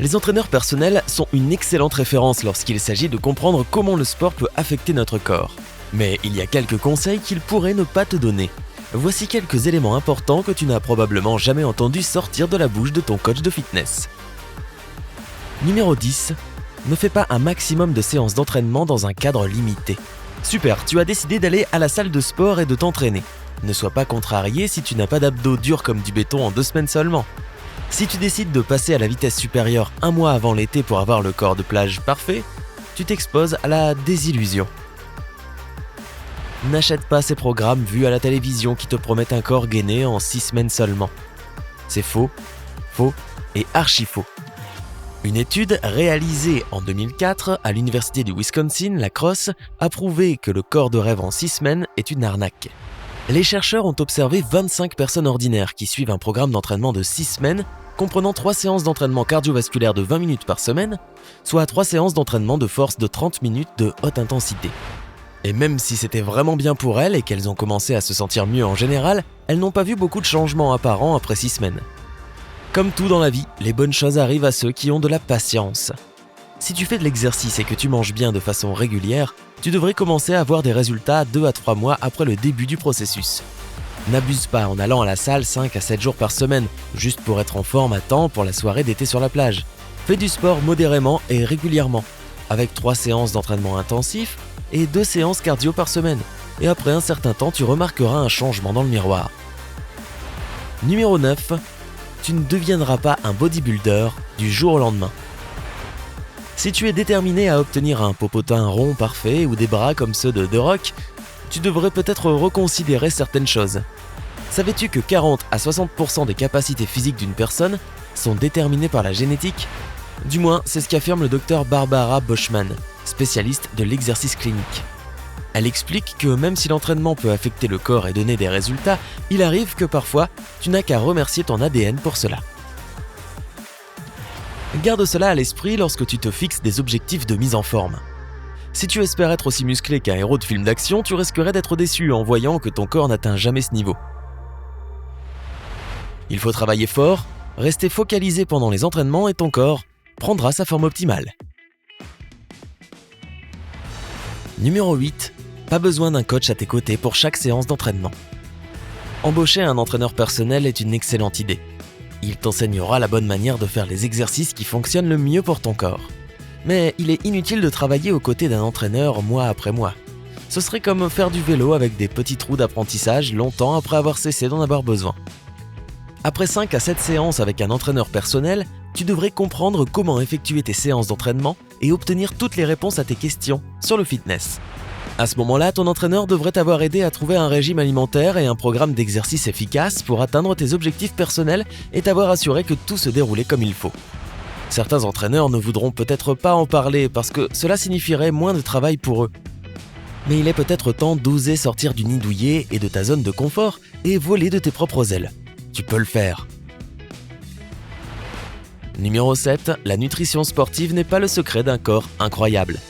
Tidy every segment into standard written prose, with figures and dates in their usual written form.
Les entraîneurs personnels sont une excellente référence lorsqu'il s'agit de comprendre comment le sport peut affecter notre corps. Mais il y a quelques conseils qu'ils pourraient ne pas te donner. Voici quelques éléments importants que tu n'as probablement jamais entendu sortir de la bouche de ton coach de fitness. Numéro 10. Ne fais pas un maximum de séances d'entraînement dans un cadre limité. Super, tu as décidé d'aller à la salle de sport et de t'entraîner. Ne sois pas contrarié si tu n'as pas d'abdos durs comme du béton en 2 semaines seulement. Si tu décides de passer à la vitesse supérieure 1 mois avant l'été pour avoir le corps de plage parfait, tu t'exposes à la désillusion. N'achète pas ces programmes vus à la télévision qui te promettent un corps gainé en 6 semaines seulement. C'est faux et archi faux. Une étude réalisée en 2004 à l'université du Wisconsin, La Crosse, a prouvé que le corps de rêve en 6 semaines est une arnaque. Les chercheurs ont observé 25 personnes ordinaires qui suivent un programme d'entraînement de 6 semaines, comprenant 3 séances d'entraînement cardiovasculaire de 20 minutes par semaine, soit 3 séances d'entraînement de force de 30 minutes de haute intensité. Et même si c'était vraiment bien pour elles et qu'elles ont commencé à se sentir mieux en général, elles n'ont pas vu beaucoup de changements apparents après 6 semaines. Comme tout dans la vie, les bonnes choses arrivent à ceux qui ont de la patience. Si tu fais de l'exercice et que tu manges bien de façon régulière, tu devrais commencer à avoir des résultats 2 à 3 mois après le début du processus. N'abuse pas en allant à la salle 5 à 7 jours par semaine, juste pour être en forme à temps pour la soirée d'été sur la plage. Fais du sport modérément et régulièrement, avec 3 séances d'entraînement intensif et 2 séances cardio par semaine. Et après un certain temps, tu remarqueras un changement dans le miroir. Numéro 9. Tu ne deviendras pas un bodybuilder du jour au lendemain. Si tu es déterminé à obtenir un popotin rond parfait ou des bras comme ceux de The Rock, tu devrais peut-être reconsidérer certaines choses. Savais-tu que 40 à 60% des capacités physiques d'une personne sont déterminées par la génétique ? Du moins, c'est ce qu'affirme le docteur Barbara Boschman, spécialiste de l'exercice clinique. Elle explique que même si l'entraînement peut affecter le corps et donner des résultats, il arrive que parfois, tu n'as qu'à remercier ton ADN pour cela. Garde cela à l'esprit lorsque tu te fixes des objectifs de mise en forme. Si tu espères être aussi musclé qu'un héros de film d'action, tu risquerais d'être déçu en voyant que ton corps n'atteint jamais ce niveau. Il faut travailler fort, rester focalisé pendant les entraînements et ton corps prendra sa forme optimale. Numéro 8. Pas besoin d'un coach à tes côtés pour chaque séance d'entraînement. Embaucher un entraîneur personnel est une excellente idée. Il t'enseignera la bonne manière de faire les exercices qui fonctionnent le mieux pour ton corps. Mais il est inutile de travailler aux côtés d'un entraîneur mois après mois. Ce serait comme faire du vélo avec des petits trous d'apprentissage longtemps après avoir cessé d'en avoir besoin. Après 5 à 7 séances avec un entraîneur personnel, tu devrais comprendre comment effectuer tes séances d'entraînement et obtenir toutes les réponses à tes questions sur le fitness. À ce moment-là, ton entraîneur devrait t'avoir aidé à trouver un régime alimentaire et un programme d'exercice efficace pour atteindre tes objectifs personnels et t'avoir assuré que tout se déroulait comme il faut. Certains entraîneurs ne voudront peut-être pas en parler parce que cela signifierait moins de travail pour eux. Mais il est peut-être temps d'oser sortir du nid douillet et de ta zone de confort et voler de tes propres ailes. Tu peux le faire. Numéro 7. La nutrition sportive n'est pas le secret d'un corps incroyable.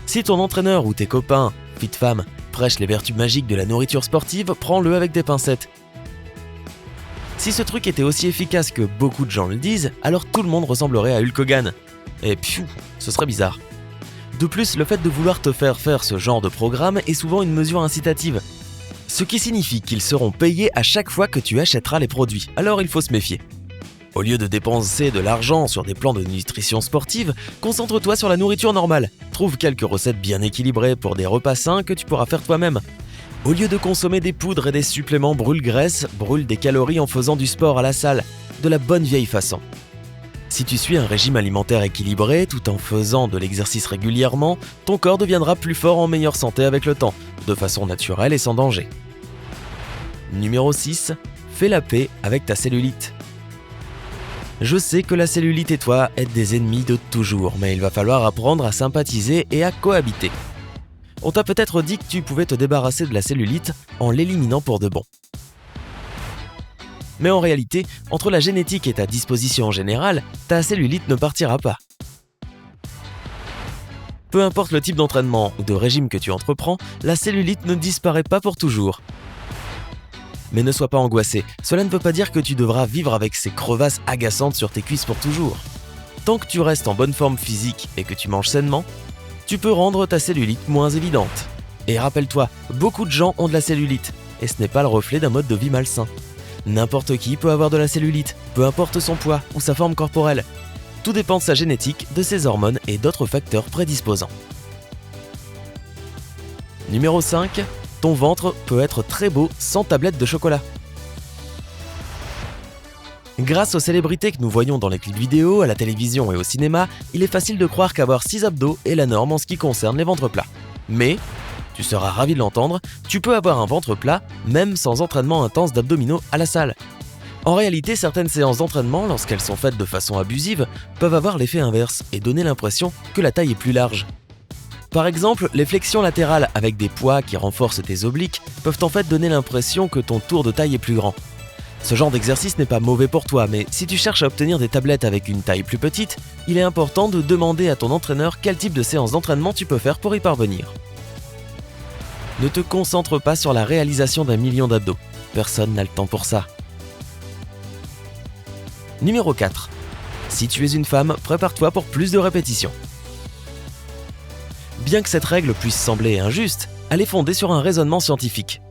Si ton entraîneur ou tes copains, fit-femme, prêchent les vertus magiques de la nourriture sportive, prends-le avec des pincettes. Si ce truc était aussi efficace que beaucoup de gens le disent, alors tout le monde ressemblerait à Hulk Hogan. Et pfiou, ce serait bizarre. De plus, le fait de vouloir te faire faire ce genre de programme est souvent une mesure incitative. Ce qui signifie qu'ils seront payés à chaque fois que tu achèteras les produits, alors il faut se méfier. Au lieu de dépenser de l'argent sur des plans de nutrition sportive, concentre-toi sur la nourriture normale. Trouve quelques recettes bien équilibrées pour des repas sains que tu pourras faire toi-même. Au lieu de consommer des poudres et des suppléments brûle-graisse, brûle des calories en faisant du sport à la salle, de la bonne vieille façon. Si tu suis un régime alimentaire équilibré tout en faisant de l'exercice régulièrement, ton corps deviendra plus fort en meilleure santé avec le temps, de façon naturelle et sans danger. Numéro 6. Fais la paix avec ta cellulite. Je sais que la cellulite et toi êtes des ennemis de toujours, mais il va falloir apprendre à sympathiser et à cohabiter. On t'a peut-être dit que tu pouvais te débarrasser de la cellulite en l'éliminant pour de bon. Mais en réalité, entre la génétique et ta disposition générale, ta cellulite ne partira pas. Peu importe le type d'entraînement ou de régime que tu entreprends, la cellulite ne disparaît pas pour toujours. Mais ne sois pas angoissé, cela ne veut pas dire que tu devras vivre avec ces crevasses agaçantes sur tes cuisses pour toujours. Tant que tu restes en bonne forme physique et que tu manges sainement, tu peux rendre ta cellulite moins évidente. Et rappelle-toi, beaucoup de gens ont de la cellulite, et ce n'est pas le reflet d'un mode de vie malsain. N'importe qui peut avoir de la cellulite, peu importe son poids ou sa forme corporelle. Tout dépend de sa génétique, de ses hormones et d'autres facteurs prédisposants. Numéro 5. Ton ventre peut être très beau sans tablette de chocolat. Grâce aux célébrités que nous voyons dans les clips vidéo, à la télévision et au cinéma, il est facile de croire qu'avoir 6 abdos est la norme en ce qui concerne les ventres plats. Mais, tu seras ravi de l'entendre, tu peux avoir un ventre plat même sans entraînement intense d'abdominaux à la salle. En réalité, certaines séances d'entraînement, lorsqu'elles sont faites de façon abusive, peuvent avoir l'effet inverse et donner l'impression que la taille est plus large. Par exemple, les flexions latérales avec des poids qui renforcent tes obliques peuvent en fait donner l'impression que ton tour de taille est plus grand. Ce genre d'exercice n'est pas mauvais pour toi, mais si tu cherches à obtenir des tablettes avec une taille plus petite, il est important de demander à ton entraîneur quel type de séance d'entraînement tu peux faire pour y parvenir. Ne te concentre pas sur la réalisation d'un million d'abdos. Personne n'a le temps pour ça. Numéro 4. Si tu es une femme, prépare-toi pour plus de répétitions. Bien que cette règle puisse sembler injuste, elle est fondée sur un raisonnement scientifique.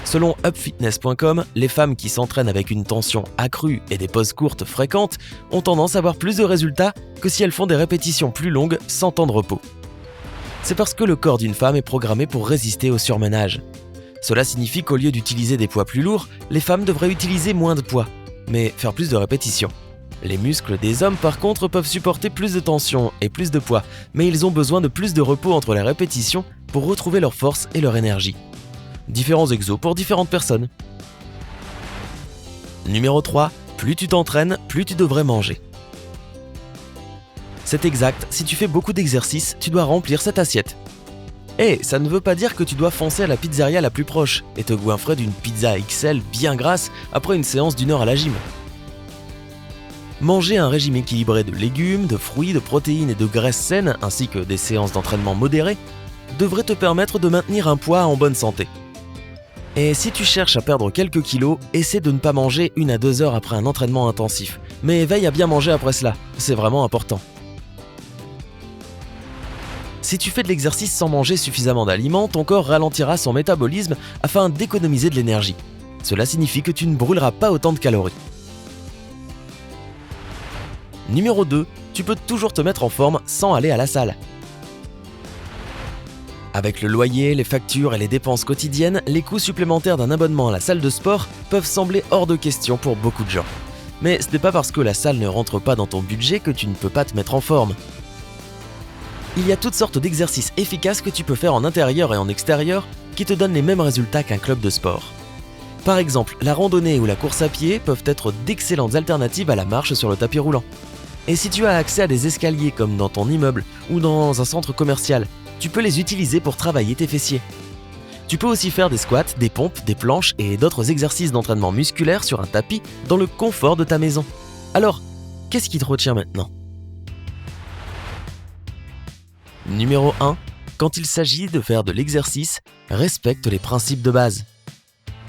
Selon upfitness.com, les femmes qui s'entraînent avec une tension accrue et des pauses courtes fréquentes ont tendance à avoir plus de résultats que si elles font des répétitions plus longues sans temps de repos. C'est parce que le corps d'une femme est programmé pour résister au surmenage. Cela signifie qu'au lieu d'utiliser des poids plus lourds, les femmes devraient utiliser moins de poids, mais faire plus de répétitions. Les muscles des hommes par contre peuvent supporter plus de tension et plus de poids, mais ils ont besoin de plus de repos entre les répétitions pour retrouver leur force et leur énergie. Différents exos pour différentes personnes. Numéro 3. Plus tu t'entraînes, plus tu devrais manger. C'est exact, si tu fais beaucoup d'exercices, tu dois remplir cette assiette. Et ça ne veut pas dire que tu dois foncer à la pizzeria la plus proche et te goinfrer d'une pizza XL bien grasse après une séance d'1 heure à la gym. Manger un régime équilibré de légumes, de fruits, de protéines et de graisses saines, ainsi que des séances d'entraînement modérées, devrait te permettre de maintenir un poids en bonne santé. Et si tu cherches à perdre quelques kilos, essaie de ne pas manger 1 à 2 heures après un entraînement intensif, mais veille à bien manger après cela, c'est vraiment important. Si tu fais de l'exercice sans manger suffisamment d'aliments, ton corps ralentira son métabolisme afin d'économiser de l'énergie. Cela signifie que tu ne brûleras pas autant de calories. Numéro 2, tu peux toujours te mettre en forme sans aller à la salle. Avec le loyer, les factures et les dépenses quotidiennes, les coûts supplémentaires d'un abonnement à la salle de sport peuvent sembler hors de question pour beaucoup de gens. Mais ce n'est pas parce que la salle ne rentre pas dans ton budget que tu ne peux pas te mettre en forme. Il y a toutes sortes d'exercices efficaces que tu peux faire en intérieur et en extérieur qui te donnent les mêmes résultats qu'un club de sport. Par exemple, la randonnée ou la course à pied peuvent être d'excellentes alternatives à la marche sur le tapis roulant. Et si tu as accès à des escaliers comme dans ton immeuble ou dans un centre commercial, tu peux les utiliser pour travailler tes fessiers. Tu peux aussi faire des squats, des pompes, des planches et d'autres exercices d'entraînement musculaire sur un tapis dans le confort de ta maison. Alors, qu'est-ce qui te retient maintenant ? Numéro 1. Quand il s'agit de faire de l'exercice, respecte les principes de base.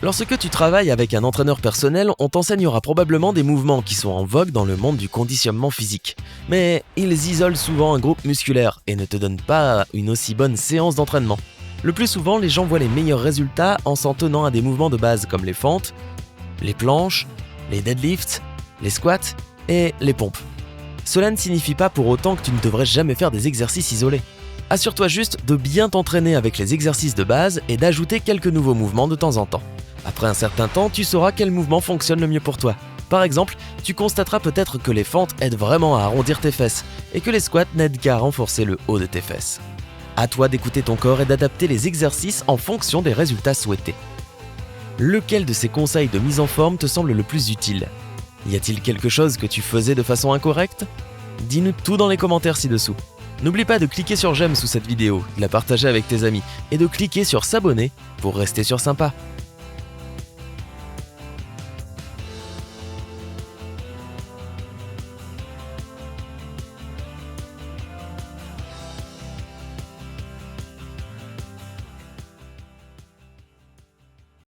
Lorsque tu travailles avec un entraîneur personnel, on t'enseignera probablement des mouvements qui sont en vogue dans le monde du conditionnement physique. Mais ils isolent souvent un groupe musculaire et ne te donnent pas une aussi bonne séance d'entraînement. Le plus souvent, les gens voient les meilleurs résultats en s'en tenant à des mouvements de base comme les fentes, les planches, les deadlifts, les squats et les pompes. Cela ne signifie pas pour autant que tu ne devrais jamais faire des exercices isolés. Assure-toi juste de bien t'entraîner avec les exercices de base et d'ajouter quelques nouveaux mouvements de temps en temps. Après un certain temps, tu sauras quel mouvement fonctionne le mieux pour toi. Par exemple, tu constateras peut-être que les fentes aident vraiment à arrondir tes fesses et que les squats n'aident qu'à renforcer le haut de tes fesses. À toi d'écouter ton corps et d'adapter les exercices en fonction des résultats souhaités. Lequel de ces conseils de mise en forme te semble le plus utile ? Y a-t-il quelque chose que tu faisais de façon incorrecte ? Dis-nous tout dans les commentaires ci-dessous. N'oublie pas de cliquer sur j'aime sous cette vidéo, de la partager avec tes amis et de cliquer sur s'abonner pour rester sur sympa.